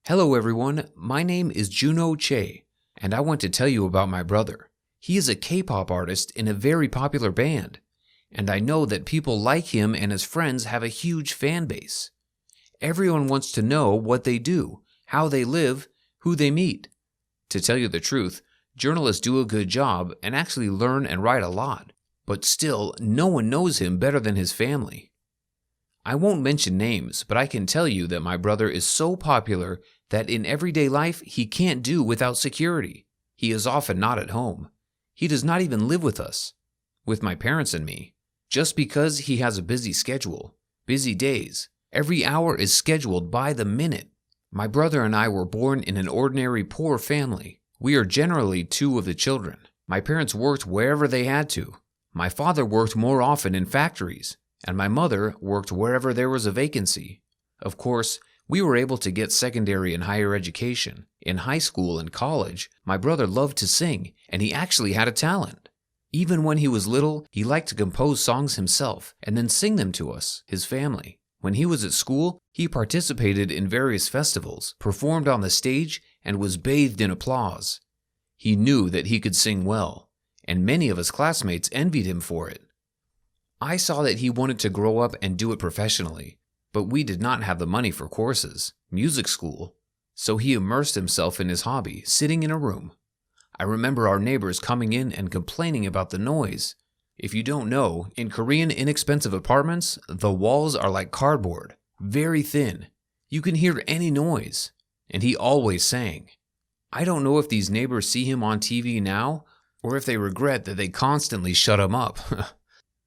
Hello everyone, my name is Juno Che, and I want to tell you about my brother. He is a K-pop artist in a very popular band, and I know that people like him and his friends have a huge fan base. Everyone wants to know what they do, how they live, who they meet. To tell you the truth, journalists do a good job and actually learn and write a lot, but still, no one knows him better than his family. I won't mention names, but I can tell you that my brother is so popular that in everyday life he can't do without security. He is often not at home. He does not even live with us, with my parents and me, just because he has a busy schedule, busy days. Every hour is scheduled by the minute. My brother and I were born in an ordinary poor family. We are generally two of the children. My parents worked wherever they had to. My father worked more often in factories, and my mother worked wherever there was a vacancy. Of course, we were able to get secondary and higher education. In high school and college, my brother loved to sing, and he actually had a talent. Even when he was little, he liked to compose songs himself and then sing them to us, his family. When he was at school, he participated in various festivals, performed on the stage, and was bathed in applause. He knew that he could sing well, and many of his classmates envied him for it. I saw that he wanted to grow up and do it professionally, but we did not have the money for courses, music school, so he immersed himself in his hobby, sitting in a room. I remember our neighbors coming in and complaining about the noise. If you don't know, in Korean inexpensive apartments, the walls are like cardboard, very thin. You can hear any noise, and he always sang. I don't know if these neighbors see him on TV now, or if they regret that they constantly shut him up.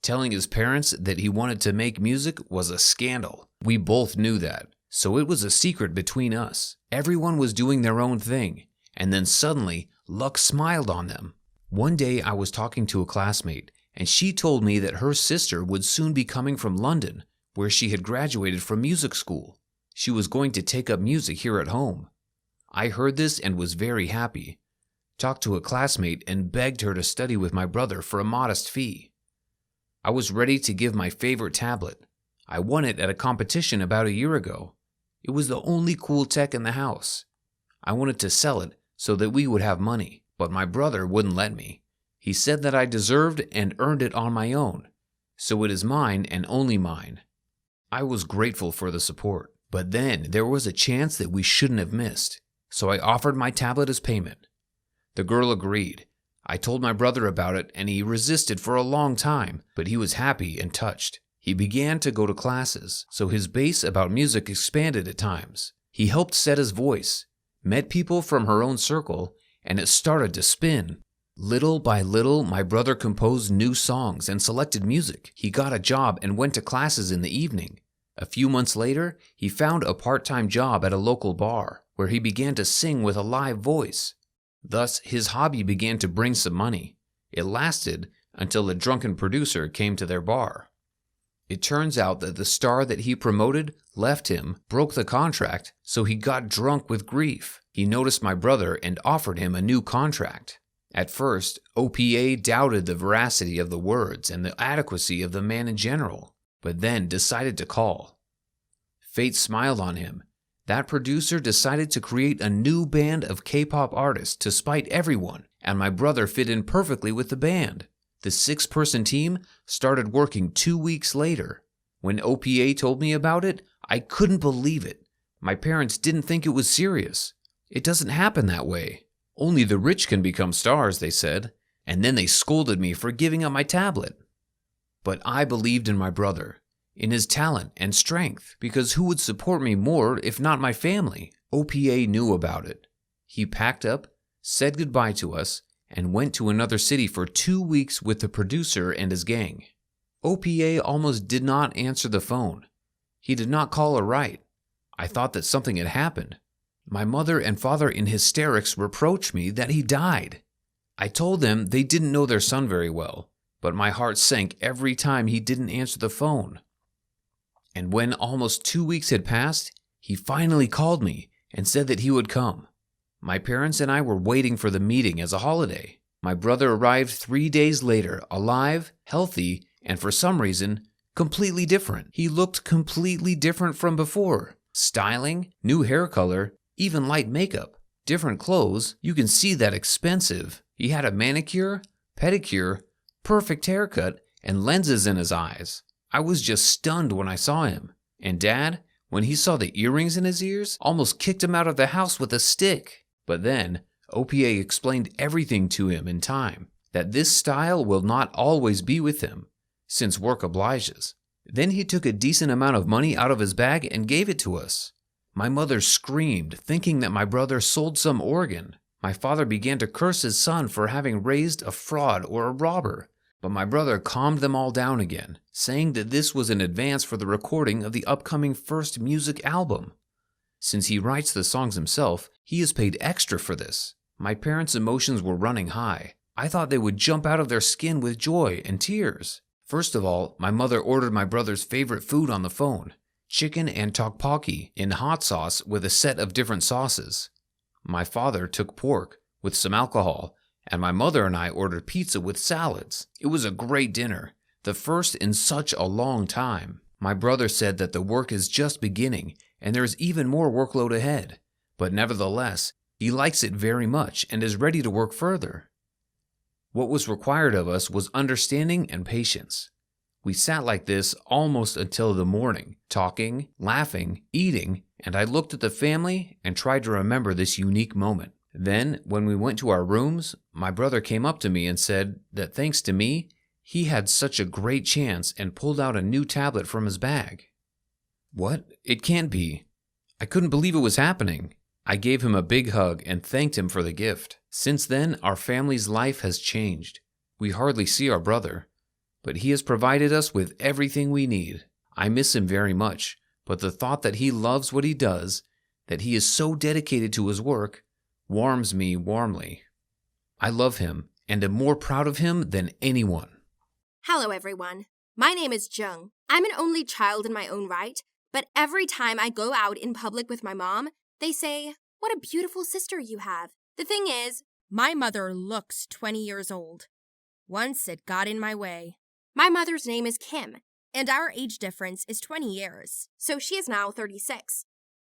Telling his parents that he wanted to make music was a scandal. We both knew that, so it was a secret between us. Everyone was doing their own thing, and then suddenly, luck smiled on them. One day I was talking to a classmate, and she told me that her sister would soon be coming from London, where she had graduated from music school. She was going to take up music here at home. I heard this and was very happy. Talked to a classmate and begged her to study with my brother for a modest fee. I was ready to give my favorite tablet. I won it at a competition about a year ago. It was the only cool tech in the house. I wanted to sell it so that we would have money, but my brother wouldn't let me. He said that I deserved and earned it on my own, so it is mine and only mine. I was grateful for the support, but then there was a chance that we shouldn't have missed, so I offered my tablet as payment. The girl agreed. I told my brother about it, and he resisted for a long time, but he was happy and touched. He began to go to classes, so his base about music expanded at times. He helped set his voice, met people from her own circle, and it started to spin. Little by little, my brother composed new songs and selected music. He got a job and went to classes in the evening. A few months later, he found a part-time job at a local bar, where he began to sing with a live voice. Thus, his hobby began to bring some money. It lasted until a drunken producer came to their bar. It turns out that the star that he promoted left him, broke the contract, so he got drunk with grief. He noticed my brother and offered him a new contract. At first, OPA doubted the veracity of the words and the adequacy of the man in general, but then decided to call. Fate smiled on him. That producer decided to create a new band of K-pop artists to spite everyone, and my brother fit in perfectly with the band. The 6-person team started working 2 weeks later. When OPA told me about it, I couldn't believe it. My parents didn't think it was serious. It doesn't happen that way. Only the rich can become stars, they said, and then they scolded me for giving up my tablet. But I believed in my brother, in his talent and strength, because who would support me more if not my family? OPA knew about it. He packed up, said goodbye to us, and went to another city for 2 weeks with the producer and his gang. OPA almost did not answer the phone. He did not call or write. I thought that something had happened. My mother and father in hysterics reproached me that he died. I told them they didn't know their son very well, but my heart sank every time he didn't answer the phone. And when almost 2 weeks had passed, he finally called me and said that he would come. My parents and I were waiting for the meeting as a holiday. My brother arrived 3 days later, alive, healthy, and for some reason, completely different. He looked completely different from before. Styling, new hair color, even light makeup, different clothes. You can see that expensive. He had a manicure, pedicure, perfect haircut, and lenses in his eyes. I was just stunned when I saw him. And Dad, when he saw the earrings in his ears, almost kicked him out of the house with a stick. But then, OPA explained everything to him in time, that this style will not always be with him, since work obliges. Then he took a decent amount of money out of his bag and gave it to us. My mother screamed, thinking that my brother sold some organ. My father began to curse his son for having raised a fraud or a robber. But my brother calmed them all down again, saying that this was in advance for the recording of the upcoming first music album. Since he writes the songs himself, he is paid extra for this. My parents' emotions were running high. I thought they would jump out of their skin with joy and tears. First of all, my mother ordered my brother's favorite food on the phone, chicken and tteokbokki in hot sauce with a set of different sauces. My father took pork with some alcohol, and my mother and I ordered pizza with salads. It was a great dinner, the first in such a long time. My brother said that the work is just beginning and there is even more workload ahead, but nevertheless, he likes it very much and is ready to work further. What was required of us was understanding and patience. We sat like this almost until the morning, talking, laughing, eating, and I looked at the family and tried to remember this unique moment. Then, when we went to our rooms, my brother came up to me and said that thanks to me, he had such a great chance and pulled out a new tablet from his bag. What? It can't be. I couldn't believe it was happening. I gave him a big hug and thanked him for the gift. Since then, our family's life has changed. We hardly see our brother, but he has provided us with everything we need. I miss him very much, but the thought that he loves what he does, that he is so dedicated to his work, warms me warmly. I love him and am more proud of him than anyone. Hello, everyone. My name is Jung. I'm an only child in my own right, but every time I go out in public with my mom, they say, "What a beautiful sister you have." The thing is, my mother looks 20 years old. Once it got in my way. My mother's name is Kim, and our age difference is 20 years, so she is now 36.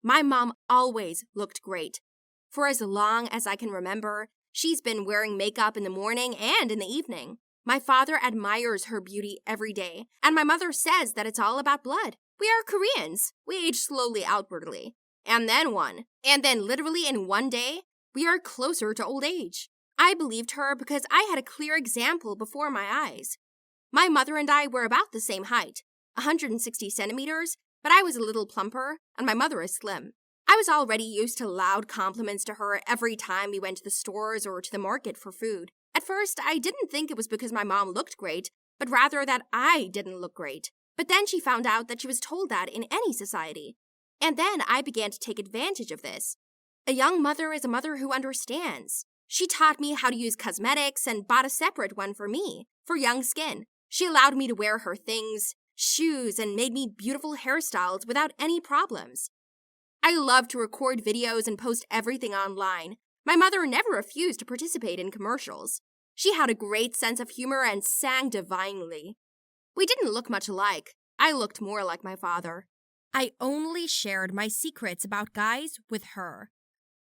My mom always looked great. For as long as I can remember, she's been wearing makeup in the morning and in the evening. My father admires her beauty every day, and my mother says that it's all about blood. We are Koreans. We age slowly outwardly. And then literally in one day, we are closer to old age. I believed her because I had a clear example before my eyes. My mother and I were about the same height, 160 centimeters, but I was a little plumper, and my mother is slim. I was already used to loud compliments to her every time we went to the stores or to the market for food. At first, I didn't think it was because my mom looked great, but rather that I didn't look great. But then she found out that she was told that in any society. And then I began to take advantage of this. A young mother is a mother who understands. She taught me how to use cosmetics and bought a separate one for me, for young skin. She allowed me to wear her things, shoes, and made me beautiful hairstyles without any problems. I love to record videos and post everything online. My mother never refused to participate in commercials. She had a great sense of humor and sang divinely. We didn't look much alike. I looked more like my father. I only shared my secrets about guys with her.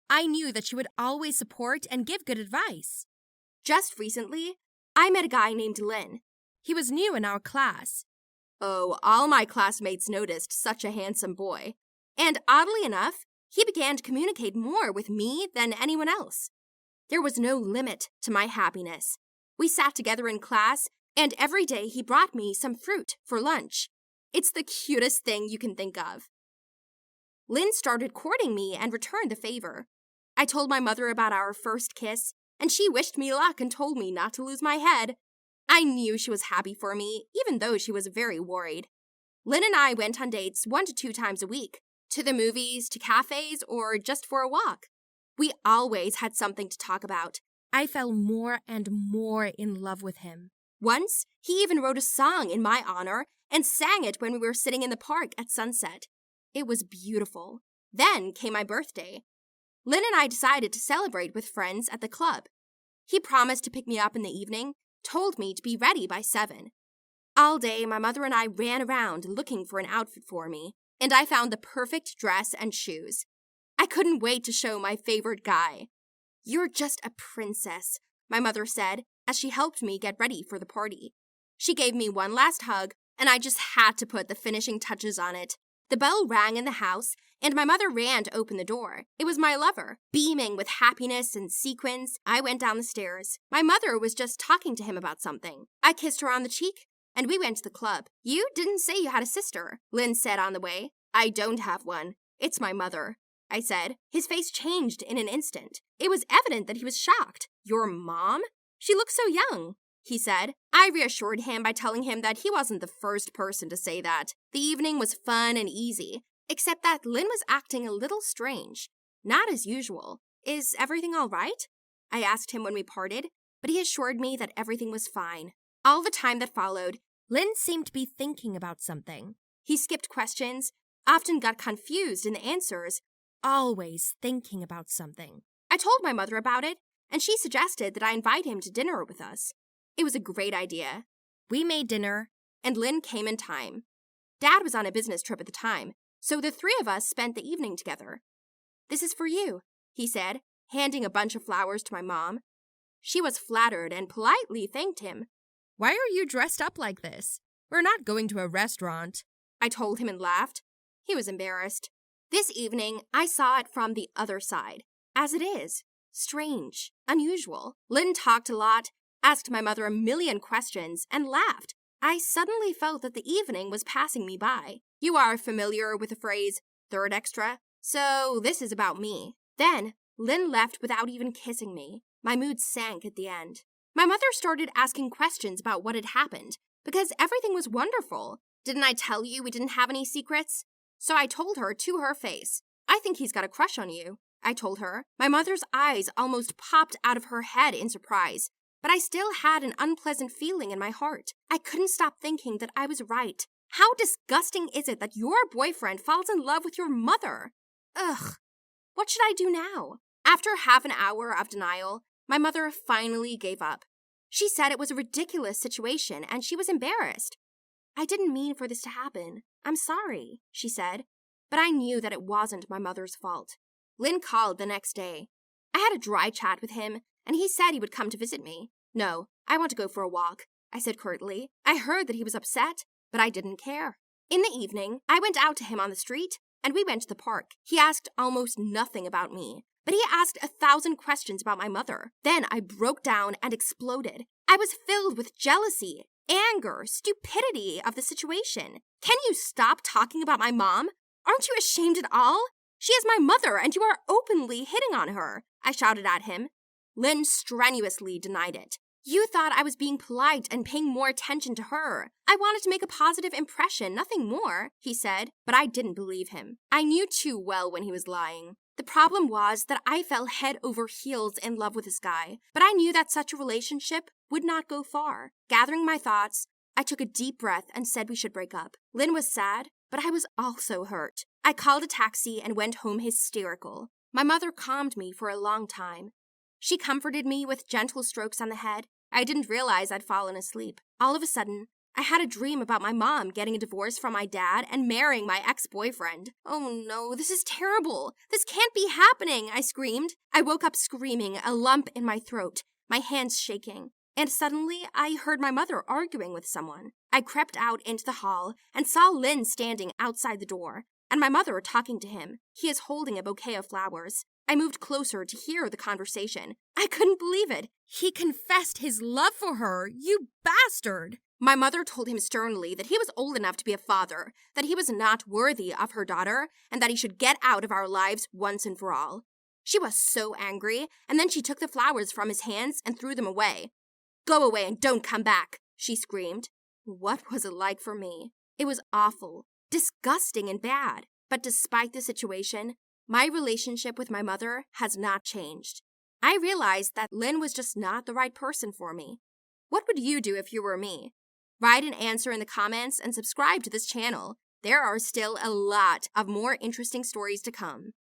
I knew that she would always support and give good advice. Just recently, I met a guy named Lin. He was new in our class. Oh, all my classmates noticed such a handsome boy. And oddly enough, he began to communicate more with me than anyone else. There was no limit to my happiness. We sat together in class, and every day he brought me some fruit for lunch. It's the cutest thing you can think of. Lynn started courting me and returned the favor. I told my mother about our first kiss, and she wished me luck and told me not to lose my head. I knew she was happy for me, even though she was very worried. Lynn and I went on dates 1 to 2 times a week. To the movies, to cafes, or just for a walk. We always had something to talk about. I fell more and more in love with him. Once, he even wrote a song in my honor and sang it when we were sitting in the park at sunset. It was beautiful. Then came my birthday. Lynn and I decided to celebrate with friends at the club. He promised to pick me up in the evening, told me to be ready by 7. All day, my mother and I ran around looking for an outfit for me. And I found the perfect dress and shoes. I I couldn't wait to show my favorite guy. "You're just a princess," my mother said as she helped me get ready for the party. She gave me one last hug, and I just had to put the finishing touches on it. The bell rang in the house, and my mother ran to open the door. It was my lover. Beaming with happiness and sequins, I went down the stairs. My mother was just talking to him about something. I kissed her on the cheek, and we went to the club. "You didn't say you had a sister," Lynn said on the way. "I don't have one. It's my mother," I said. His face changed in an instant. It was evident that he was shocked. "Your mom? She looks so young," he said. I reassured him by telling him that he wasn't the first person to say that. The evening was fun and easy, except that Lynn was acting a little strange. Not as usual. "Is everything all right?" I asked him when we parted, but he assured me that everything was fine. All the time that followed, Lynn seemed to be thinking about something. He skipped questions, often got confused in the answers, always thinking about something. I told my mother about it, and she suggested that I invite him to dinner with us. It was a great idea. We made dinner, and Lynn came in time. Dad was on a business trip at the time, so the three of us spent the evening together. "This is for you," he said, handing a bunch of flowers to my mom. She was flattered and politely thanked him. "Why are you dressed up like this? We're not going to a restaurant," I told him and laughed. He was embarrassed. This evening, I saw it from the other side, as it is. Strange, unusual. Lynn talked a lot, asked my mother a million questions, and laughed. I suddenly felt that the evening was passing me by. You are familiar with the phrase, third extra? So this is about me. Then, Lynn left without even kissing me. My mood sank at the end. My mother started asking questions about what had happened, because everything was wonderful. "Didn't I tell you we didn't have any secrets?" So I told her to her face. "I think he's got a crush on you," I told her. My mother's eyes almost popped out of her head in surprise, but I still had an unpleasant feeling in my heart. I couldn't stop thinking that I was right. How disgusting is it that your boyfriend falls in love with your mother? Ugh. What should I do now? After half an hour of denial, my mother finally gave up. She said it was a ridiculous situation and she was embarrassed. "I didn't mean for this to happen. I'm sorry," she said, but I knew that it wasn't my mother's fault. Lynn called the next day. I had a dry chat with him, and he said he would come to visit me. "No, I want to go for a walk," I said curtly. I heard that he was upset, but I didn't care. In the evening, I went out to him on the street, and we went to the park. He asked almost nothing about me, but he asked 1,000 questions about my mother. Then I broke down and exploded. I was filled with jealousy, anger, stupidity of the situation. "Can you stop talking about my mom? Aren't you ashamed at all? She is my mother, and you are openly hitting on her," I shouted at him. Lynn strenuously denied it. "You thought I was being polite and paying more attention to her. I wanted to make a positive impression, nothing more," he said, but I didn't believe him. I knew too well when he was lying. The problem was that I fell head over heels in love with this guy, but I knew that such a relationship would not go far. Gathering my thoughts, I took a deep breath and said we should break up. Lynn was sad, but I was also hurt. I called a taxi and went home hysterical. My mother calmed me for a long time. She comforted me with gentle strokes on the head. I didn't realize I'd fallen asleep. All of a sudden, I had a dream about my mom getting a divorce from my dad and marrying my ex-boyfriend. "Oh no, this is terrible. This can't be happening," I screamed. I woke up screaming, a lump in my throat, my hands shaking. And suddenly, I heard my mother arguing with someone. I crept out into the hall and saw Lynn standing outside the door, and my mother talking to him. He is holding a bouquet of flowers. I moved closer to hear the conversation. I couldn't believe it. "He confessed his love for her, you bastard!" My mother told him sternly that he was old enough to be a father, that he was not worthy of her daughter, and that he should get out of our lives once and for all. She was so angry, and then she took the flowers from his hands and threw them away. "Go away and don't come back," she screamed. What was it like for me? It was awful, disgusting, and bad. But despite the situation, my relationship with my mother has not changed. I realized that Lynn was just not the right person for me. What would you do if you were me? Write an answer in the comments and subscribe to this channel. There are still a lot of more interesting stories to come.